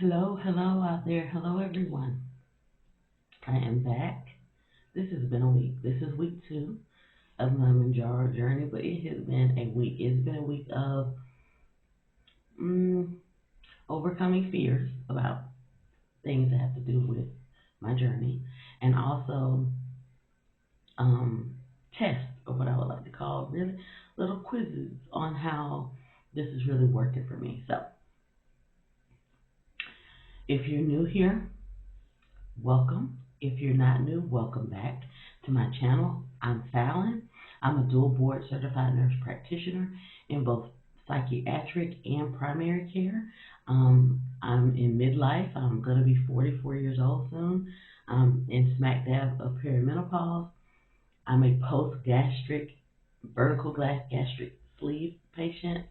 Hello out there. Hello everyone. I am back. This has been a week. This is week 2 of my Mounjaro journey, but it has been a week. It's been a week of mm, overcoming fears about things that have to do with my journey, and also um, tests, or what I would like to call really little quizzes on how this is really working for me. So, if you're new here, welcome. If you're not new, welcome back to my channel. I'm Fallon. I'm a dual board certified nurse practitioner in both psychiatric and primary care. I'm in midlife. I'm going to be 44 years old soon. I'm in smack dab of perimenopause. I'm a post-gastric, vertical glass gastric sleeve patient,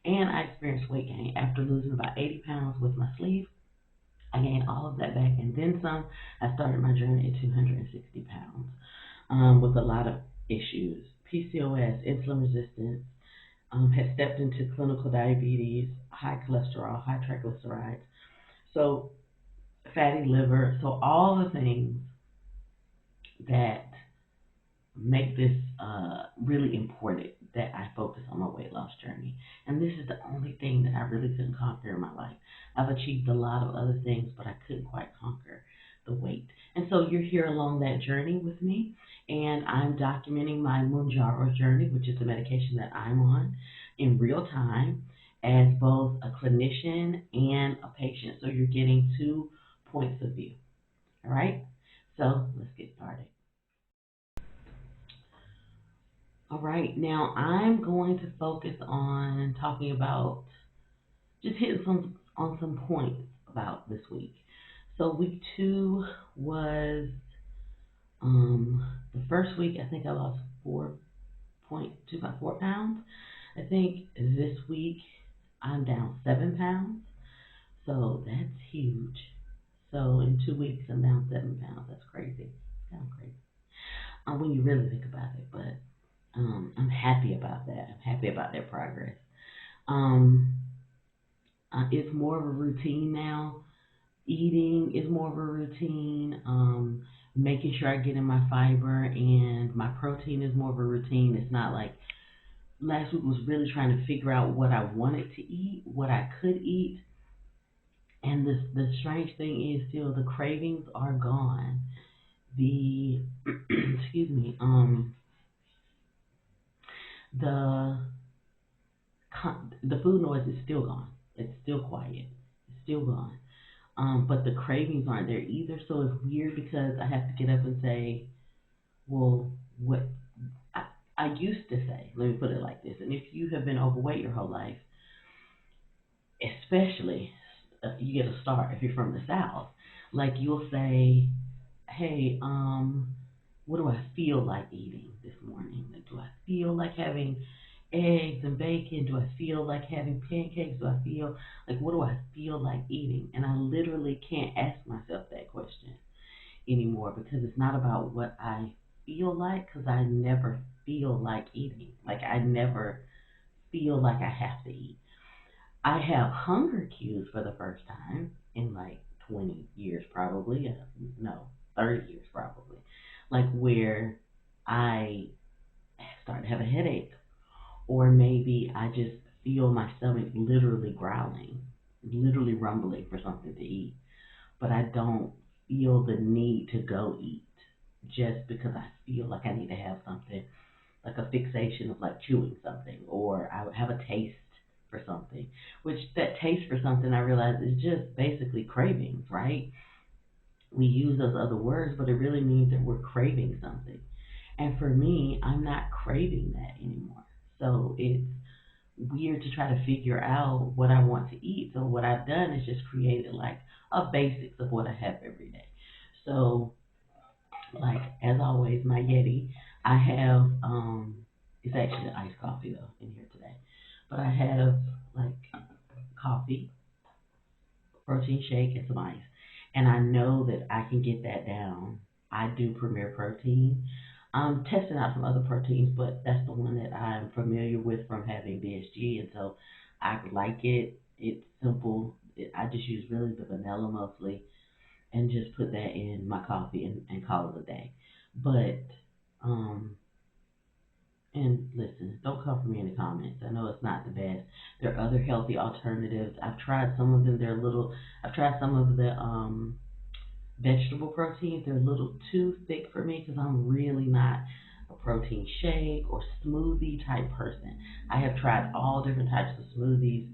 and I experienced weight gain after losing about 80 pounds with my sleeve. I gained all of that back and then some. I started my journey at 260 pounds with a lot of issues. PCOS, insulin resistance, had stepped into clinical diabetes, high cholesterol, high triglycerides, so fatty liver, so all the things that make this really important that I focus on my weight loss journey. And this is the only thing that I really couldn't conquer in my life. I've achieved a lot of other things, but I couldn't quite conquer the weight. And so you're here along that journey with me, and I'm documenting my Mounjaro journey, which is the medication that I'm on, in real time as both a clinician and a patient. So you're getting 2 points of view. All right? So let's get started. All right, now I'm going to focus on talking about just hitting some points about this week. So week 2 was the first week. I think I lost 4.2 about 4 pounds. I think this week I'm down 7 pounds. So that's huge. So in 2 weeks I'm down 7 pounds. That's crazy. It's kind of crazy when you really think about it, but I'm happy about that. I'm happy about that progress. Um, it's more of a routine now. Eating is more of a routine. Making sure I get in my fiber and my protein is more of a routine. It's not like last week was really trying to figure out what I wanted to eat, what I could eat. And the strange thing is still the cravings are gone. The excuse me, the the food noise is still gone. It's still quiet. It's still gone. But the cravings aren't there either. So it's weird because I have to get up and say, well, what I, I used to say, let me put it like this. And if you have been overweight your whole life, especially, you get a start if you're from the South. Like you'll say, hey, what do I feel like eating this morning? Like, do I feel like having eggs and bacon? Do I feel like having pancakes? Do I feel like what do I feel like eating? And I literally can't ask myself that question anymore because it's not about what I feel like because I never feel like eating. Like I never feel like I have to eat. I have hunger cues for the first time in like 20 years probably. No, 30 years probably. Like where I start to have a headache or maybe I just feel my stomach literally growling, literally rumbling for something to eat, but I don't feel the need to go eat just because I feel like I need to have something, like a fixation of like chewing something, or I would have a taste for something, which that taste for something I realize is just basically cravings, right? We use those other words, but it really means that we're craving something. And for me, I'm not craving that anymore. So it's weird to try to figure out what I want to eat. So what I've done is just created like a basics of what I have every day. So like as always, my Yeti, I have it's actually iced coffee though in here today. But I have like coffee, protein shake, and some ice. And I know that I can get that down. I do Premier Protein. I'm testing out some other proteins, but that's the one that I'm familiar with from having BSG, and so I like it. It's simple. I just use really the vanilla mostly, and just put that in my coffee and call it a day. But um, and listen, don't come for me in the comments. I know it's not the best. There are other healthy alternatives. I've tried some of them. They're a little. I've tried some of the vegetable proteins. They're a little too thick for me because I'm really not a protein shake or smoothie type person. I have tried all different types of smoothies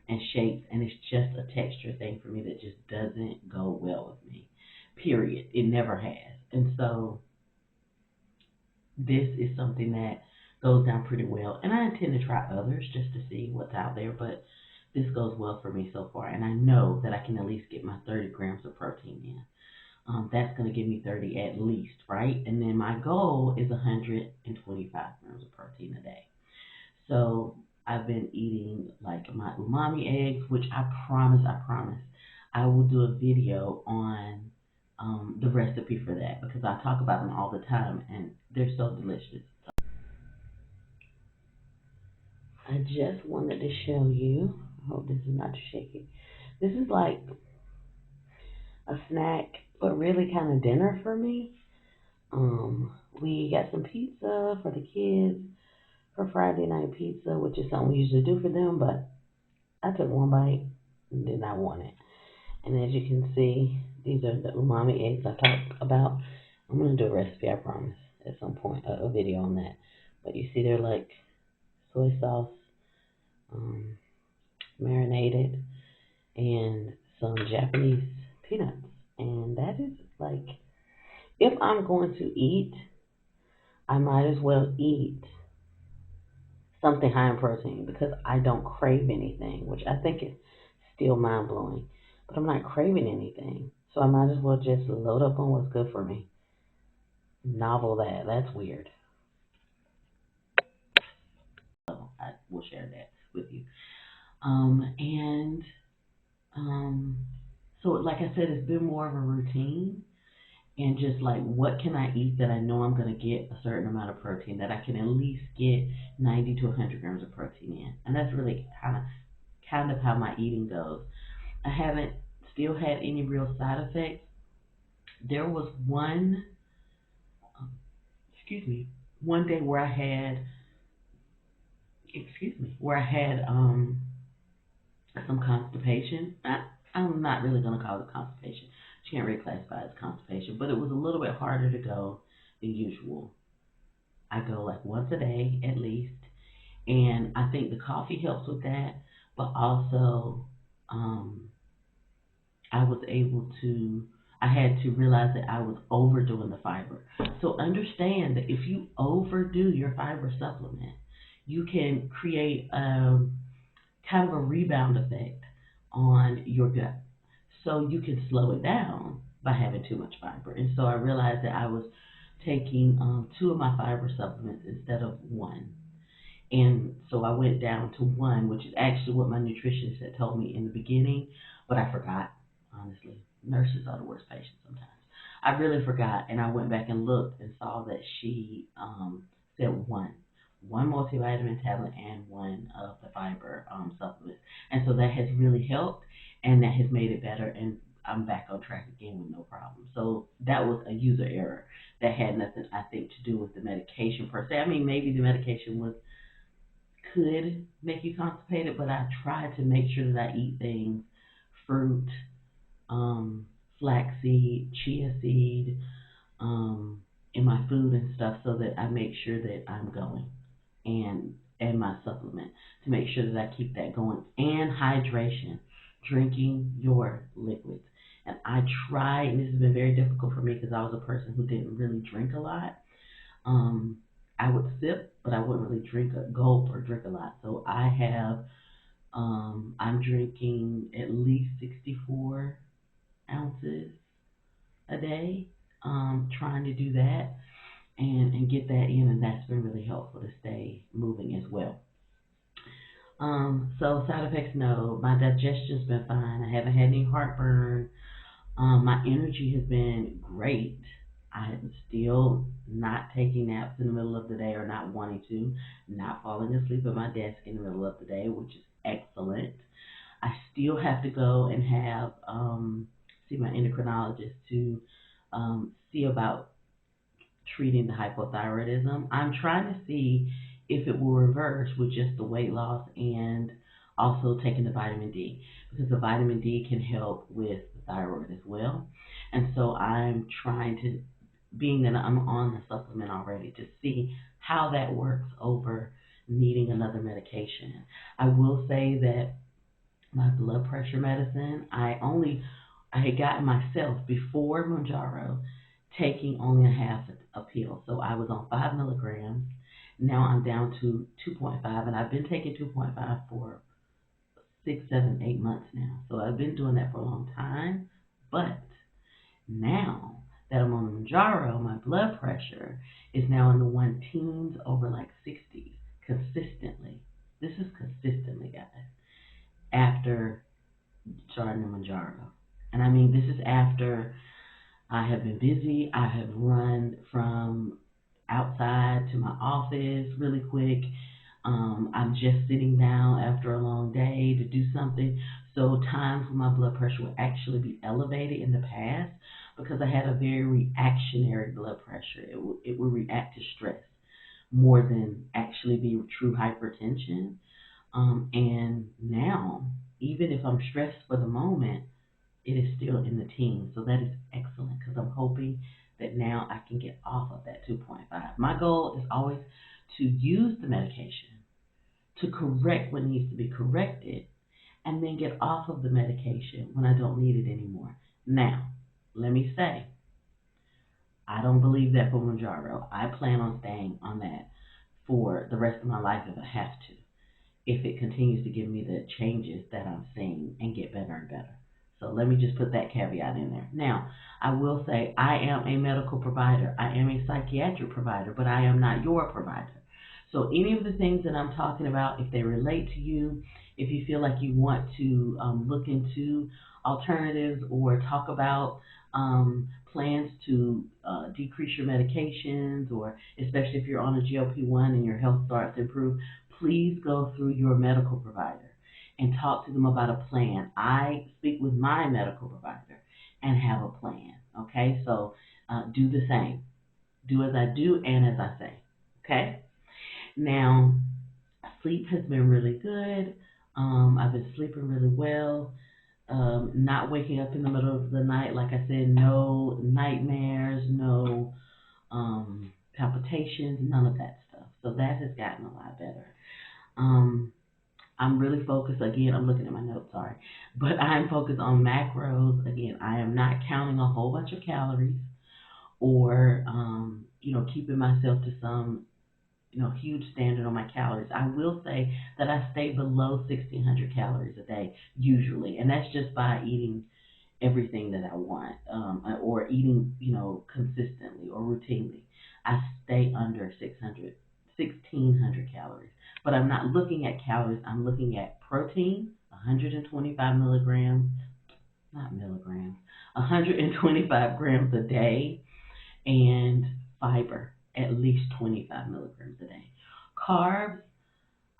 and shakes, and it's just a texture thing for me that just doesn't go well with me. Period. It never has. And so this is something that goes down pretty well. And I intend to try others just to see what's out there, but this goes well for me so far. And I know that I can at least get my 30 grams of protein in. That's going to give me 30 at least, right? And then my goal is 125 grams of protein a day. So I've been eating like my umami eggs, which I promise, I will do a video on the recipe for that because I talk about them all the time and they're so delicious. I just wanted to show you. I hope this is not too shaky. This is like a snack, but really kind of dinner for me. We got some pizza for the kids for Friday night pizza, which is something we usually do for them, but I took one bite and did not want it. And as you can see, these are the umami eggs I talked about. I'm going to do a recipe, I promise, at some point, a video on that. But you see they're like soy sauce, um, marinated, and some Japanese peanuts. And that is like, if I'm going to eat, I might as well eat something high in protein because I don't crave anything, which I think is still mind blowing. But I'm not craving anything. So I might as well just load up on what's good for me. Novel that. That's weird. So I will share that with you. And um, so, like I said, it's been more of a routine and just like what can I eat that I know I'm going to get a certain amount of protein, that I can at least get 90 to 100 grams of protein in. And that's really kind of how my eating goes. I haven't still had any real side effects. There was um, excuse me, one day where I had, where I had some constipation. I'm not really going to call it constipation. She can't really classify it as constipation, but it was a little bit harder to go than usual. I go like once a day at least, and I think the coffee helps with that, but also um, I was able to, I had to realize that I was overdoing the fiber. So understand that if you overdo your fiber supplement, you can create kind of a rebound effect on your gut. So you can slow it down by having too much fiber. And so I realized that I was taking two of my fiber supplements instead of one. And so I went down to one, which is actually what my nutritionist had told me in the beginning, but I forgot, honestly. Nurses are the worst patients sometimes. I really forgot, and I went back and looked and saw that she said one multivitamin tablet and one of the fiber supplements. And so that has really helped, and that has made it better, and I'm back on track again with no problem. So that was a user error that had nothing, I think, to do with the medication per se. I mean, maybe the medication could make you constipated, but I try to make sure that I eat things, fruit, flaxseed, chia seed, in my food and stuff, so that I make sure that I'm going, and my supplement to make sure that I keep that going, and hydration, drinking your liquids. And I try, and this has been very difficult for me because I was a person who didn't really drink a lot. Um, I would sip, but I wouldn't really drink a gulp or drink a lot. So I'm drinking at least 64 ounces a day, trying to do that and get that in, and that's been really helpful to stay moving as well. So side effects, no. My digestion's been fine. I haven't had any heartburn. My energy has been great. I'm still not taking naps in the middle of the day or not wanting to, not falling asleep at my desk in the middle of the day, which is excellent. I still have to go and have see my endocrinologist to see about treating the hypothyroidism. I'm trying to see if it will reverse with just the weight loss and also taking the vitamin D, because the vitamin D can help with the thyroid as well. And so I'm trying to, being that I'm on the supplement already, to see how that works over needing another medication. I will say that my blood pressure medicine, I had gotten myself before Mounjaro taking only a half a pill. So I was on 5 milligrams. Now I'm down to 2.5, and I've been taking 2.5 for 6, 7, 8 months now. So I've been doing that for a long time. But now that I'm on Mounjaro, my blood pressure is now in the one teens over like 60s consistently. This is consistently, guys, after starting the Mounjaro. And I mean, this is after I have been busy. I have run from outside to my office really quick. I'm just sitting down after a long day to do something. So times when my blood pressure would actually be elevated in the past, because I had a very reactionary blood pressure. It would react to stress more than actually be true hypertension. And now, even if I'm stressed for the moment, it is still in the teens. So that is excellent, because I'm hoping that now I can get off of that 2.5. My goal is always to use the medication to correct what needs to be corrected, and then get off of the medication when I don't need it anymore. Now, let me say, I don't believe that for Mounjaro. I plan on staying on that for the rest of my life if I have to, if it continues to give me the changes that I'm seeing and get better and better. So let me just put that caveat in there. Now, I will say I am a medical provider. I am a psychiatric provider, but I am not your provider. So any of the things that I'm talking about, if they relate to you, if you feel like you want to look into alternatives or talk about plans to decrease your medications, or especially if you're on a GLP-1 and your health starts to improve, please go through your medical provider and talk to them about a plan. I speak with my medical provider and have a plan. Okay, so do the same. Do as I do and as I say. Okay? Now, sleep has been really good. I've been sleeping really well. Not waking up in the middle of the night. Like I said, no nightmares, no palpitations, none of that stuff. So that has gotten a lot better. Um, I'm really focused. Again, I'm looking at my notes, sorry. But I'm focused on macros. Again, I am not counting a whole bunch of calories, or, keeping myself to some, huge standard on my calories. I will say that I stay below 1,600 calories a day usually, and that's just by eating everything that I want, or eating, consistently or routinely. I stay under 1,600 calories. But I'm not looking at calories. I'm looking at protein, 125 milligrams, not milligrams, 125 grams a day, and fiber, at least 25 milligrams a day. Carbs,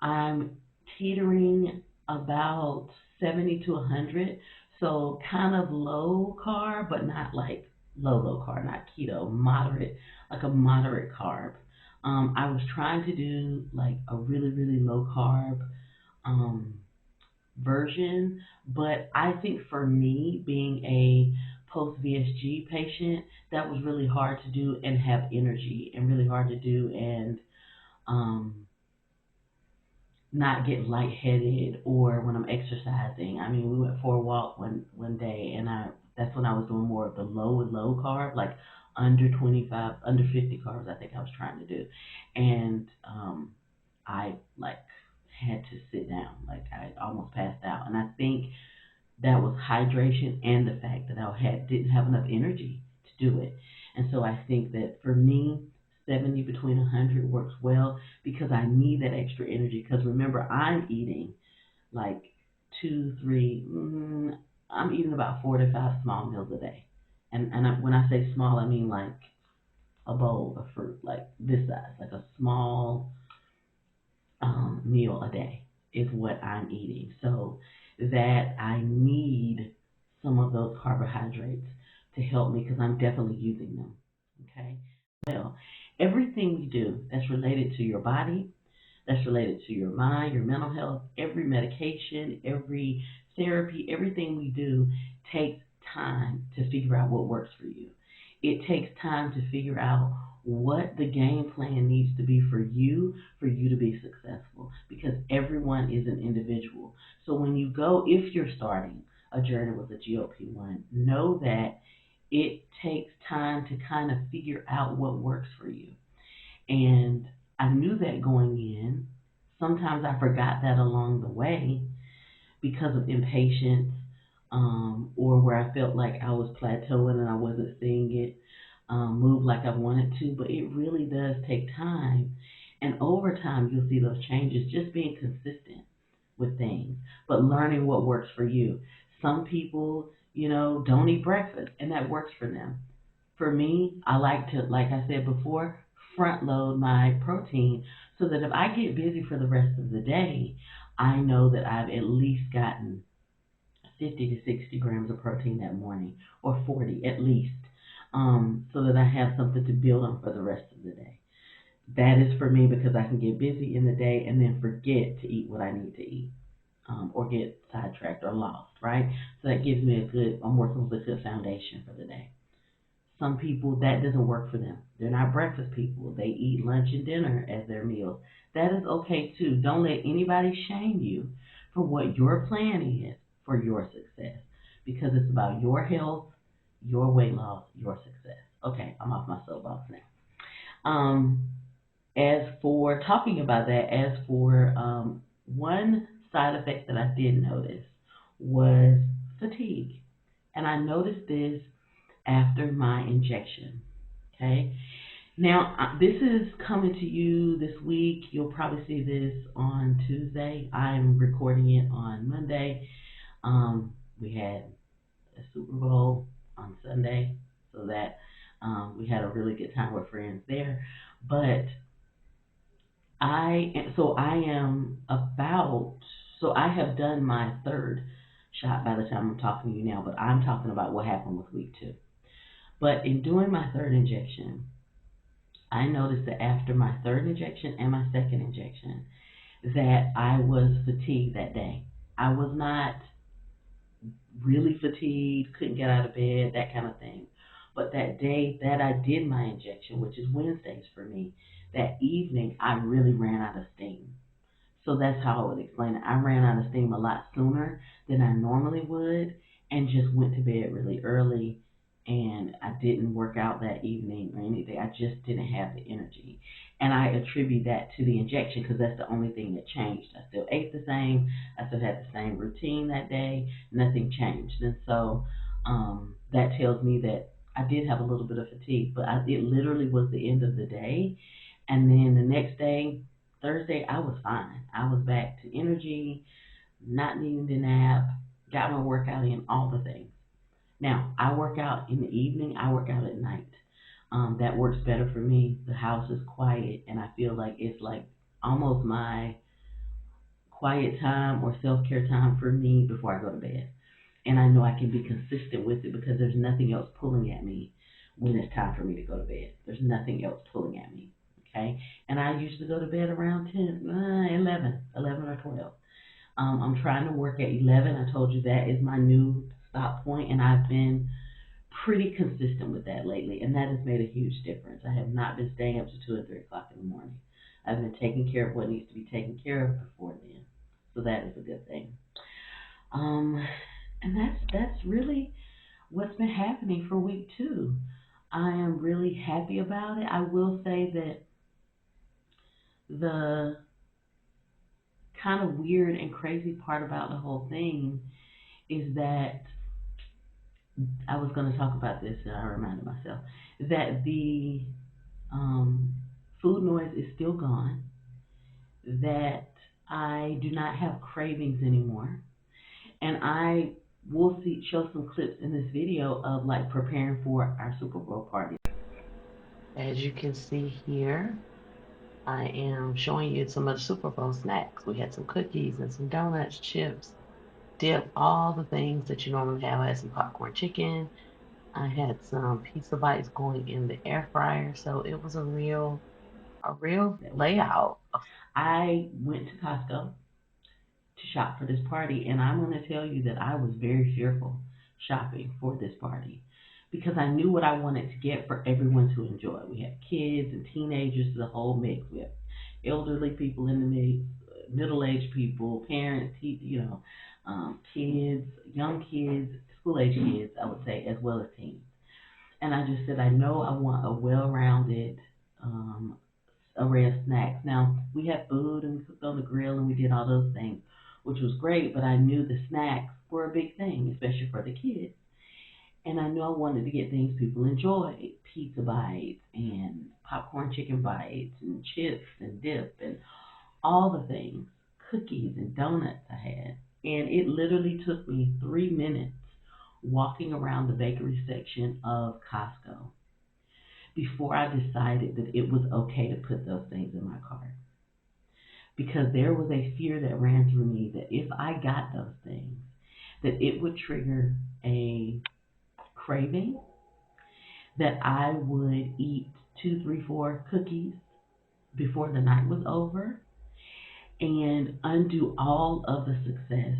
I'm teetering about 70 to 100, so kind of low carb, but not like low carb, not keto, moderate, like a moderate carb. I was trying to do like a really, really low carb um, version, but I think for me, being a post VSG patient, that was really hard to do and have energy, and really hard to do and um, not get lightheaded, or when I'm exercising. I mean, we went for a walk one day, and that's when I was doing more of the low carb, like under 25, under 50 carbs. I think I was trying to do, and I like had to sit down, like I almost passed out, and I think that was hydration and the fact that I didn't have enough energy to do it. And so I think that for me, 70 between 100 works well, because I need that extra energy. Because remember, I'm eating like two, three, I'm eating about 4 to 5 small meals a day. And when I say small, I mean like a bowl of fruit, like this size, like a small meal a day is what I'm eating. So that I need some of those carbohydrates to help me because I'm definitely using them. Okay. Well, everything we do that's related to your body, that's related to your mind, your mental health, every medication, every therapy, everything we do takes time to figure out what works for you. It takes time to figure out what the game plan needs to be for you to be successful because everyone is an individual. So when you go, if you're starting a journey with a GLP-1, know that it takes time to kind of figure out what works for you. And I knew that going in. Sometimes I forgot that along the way because of impatience, or where I felt like I was plateauing and I wasn't seeing it move like I wanted to. But it really does take time. And over time, you'll see those changes just being consistent with things, but learning what works for you. Some people, don't eat breakfast, and that works for them. For me, I like to, like I said before, front load my protein so that if I get busy for the rest of the day, I know that I've at least gotten 50 to 60 grams of protein that morning, or 40 at least, so that I have something to build on for the rest of the day. That is for me because I can get busy in the day and then forget to eat what I need to eat, or get sidetracked or lost, right? So that gives me I'm working with a good foundation for the day. Some people, that doesn't work for them. They're not breakfast people. They eat lunch and dinner as their meals. That is okay too. Don't let anybody shame you for what your plan is for your success because it's about your health, your weight loss, your success. Okay, I'm off my soapbox now. As for talking about that, as for one side effect that I did notice was fatigue. And I noticed this after my injection. Okay. Now, this is coming to you this week. You'll probably see this on Tuesday. I'm recording it on Monday. We had a Super Bowl on Sunday, so that we had a really good time with friends there. But I am about, so I have done my third shot by the time I'm talking to you now, but I'm talking about what happened with week 2. But in doing my third injection, I noticed that after my third injection and my second injection, that I was fatigued that day. I was not really fatigued, couldn't get out of bed, that kind of thing. But that day that I did my injection, which is Wednesdays for me, that evening I really ran out of steam. So that's how I would explain it. I ran out of steam a lot sooner than I normally would and just went to bed really early, and I didn't work out that evening or anything. I just didn't have the energy. And I attribute that to the injection because that's the only thing that changed. I still ate the same. I still had the same routine that day. Nothing changed. And so that tells me that I did have a little bit of fatigue, but it literally was the end of the day. And then the next day, Thursday, I was fine. I was back to energy, not needing to nap, got my workout in, all the things. Now, I work out in the evening, I work out at night. That works better for me. The house is quiet, and I feel like it's like almost my quiet time or self care time for me before I go to bed. And I know I can be consistent with it because there's nothing else pulling at me when it's time for me to go to bed. There's nothing else pulling at me. Okay? And I usually go to bed around 11 or 12. I'm trying to work at 11. I told you that is my new stop point, and I've been pretty consistent with that lately, and that has made a huge difference. I have not been staying up to 2 and 3 o'clock in the morning. I've been taking care of what needs to be taken care of before then, so that is a good thing. Um, and that's really what's been happening for week 2. I am really happy about it. I will say that the kind of weird and crazy part about the whole thing is that I was going to talk about this, and I reminded myself that the food noise is still gone, that I do not have cravings anymore, and I will show some clips in this video of like preparing for our Super Bowl party. As you can see here, I am showing you some of the Super Bowl snacks. We had some cookies and some donuts, chips, dip, all the things that you normally have. I had some popcorn chicken. I had some pizza bites going in the air fryer. So it was a real layout. I went to Costco to shop for this party, and I'm going to tell you that I was very fearful shopping for this party because I knew what I wanted to get for everyone to enjoy. We have kids and teenagers, the whole mix. We have elderly people in the mix, middle-aged people, parents, kids, young kids, school-age kids, I would say, as well as teens. And I just said, I know I want a well-rounded um, array of snacks. Now, we had food and we cooked on the grill and we did all those things, which was great, but I knew the snacks were a big thing, especially for the kids. And I knew I wanted to get things people enjoy, pizza bites and popcorn chicken bites and chips and dip and all the things, cookies and donuts I had. And it literally took me 3 minutes walking around the bakery section of Costco before I decided that it was okay to put those things in my cart. Because there was a fear that ran through me that if I got those things, that it would trigger a craving, that I would eat two, three, four cookies before the night was over, and undo all of the success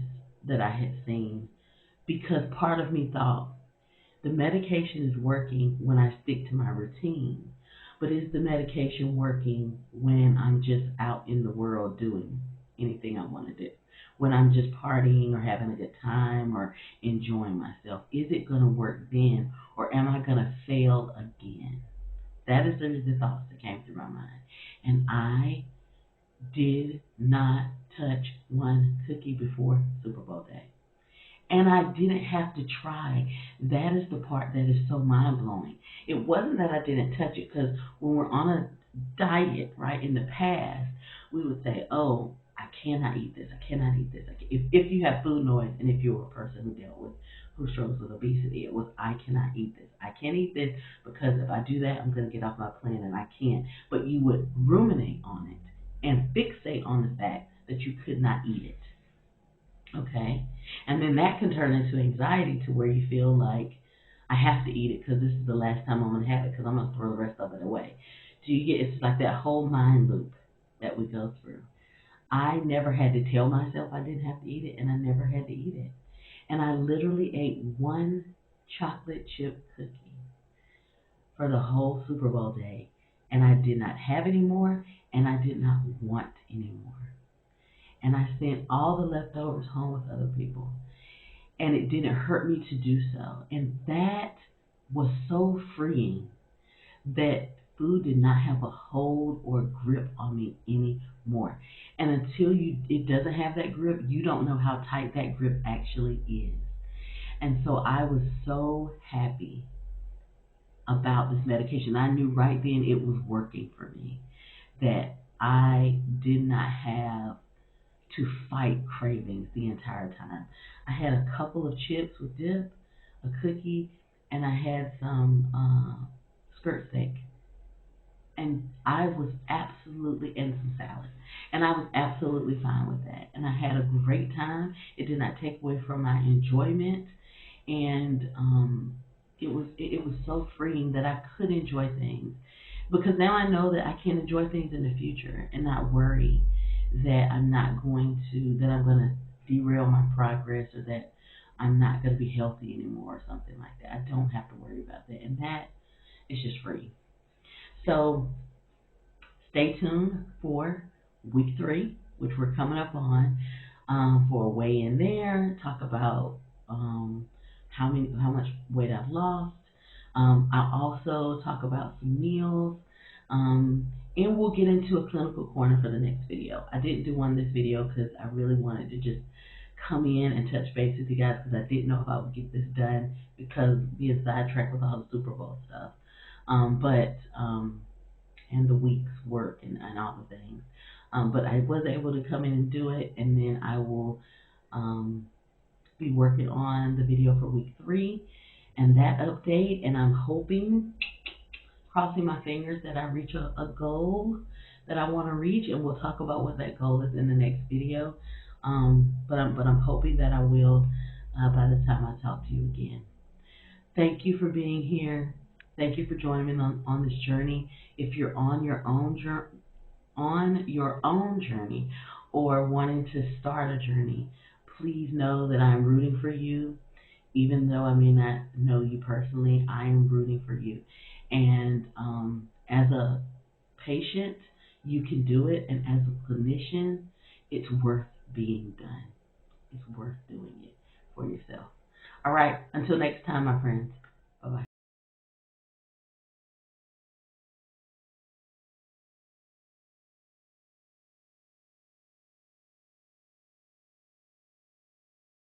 that I had seen. Because part of me thought, the medication is working when I stick to my routine, but is the medication working when I'm just out in the world doing anything I want to do? When I'm just partying or having a good time or enjoying myself? Is it going to work then, or am I going to fail again? That is the thoughts that came through my mind. And I did not touch one cookie before Super Bowl day. And I didn't have to try. That is the part that is so mind blowing. It wasn't that I didn't touch it, because when we're on a diet, right, in the past, we would say, oh, I cannot eat this. I cannot eat this. If you have food noise, and if you're a person who struggles with obesity, it was, I cannot eat this. I can't eat this because if I do that, I'm going to get off my plan and I can't. But you would ruminate on it and fixate on the fact that you could not eat it. Okay? And then that can turn into anxiety to where you feel like, I have to eat it because this is the last time I'm going to have it because I'm going to throw the rest of it away. So you get, it's like that whole mind loop that we go through. I never had to tell myself I didn't have to eat it, and I never had to eat it. And I literally ate one chocolate chip cookie for the whole Super Bowl day, and I did not have any more, and I did not want any more. And I sent all the leftovers home with other people, and it didn't hurt me to do so. And that was so freeing, that food did not have a hold or grip on me anymore. And until it doesn't have that grip, you don't know how tight that grip actually is. And so I was so happy about this medication. I knew right then it was working for me, that I did not have to fight cravings the entire time. I had a couple of chips with dip, a cookie, and I had some skirt steak. And I was absolutely, and some salad. And I was absolutely fine with that. And I had a great time. It did not take away from my enjoyment. And it was so freeing that I could enjoy things, because now I know that I can enjoy things in the future and not worry that I'm going to derail my progress, or that I'm not going to be healthy anymore or something like that. I don't have to worry about that, and that is just free. So stay tuned for week 3, which we're coming up on, for a weigh in there. Talk about how much weight I've lost. I'll also talk about some meals, and we'll get into a clinical corner for the next video. I didn't do one this video because I really wanted to just come in and touch base with you guys, because I didn't know if I would get this done, because being sidetracked with all the Super Bowl stuff. And the week's work and all the things. But I was able to come in and do it, and then I will be working on the video for week 3 and that update. And I'm hoping, crossing my fingers, that I reach a goal that I want to reach, and we'll talk about what that goal is in the next video. But I'm hoping that I will by the time I talk to you again. Thank you for being here. Thank you for joining me on this journey. If you're on your own journey or wanting to start a journey, please know that I'm rooting for you. Even though I may not know you personally, I am rooting for you. And as a patient, you can do it. And as a clinician, it's worth being done. It's worth doing it for yourself. All right. Until next time, my friends.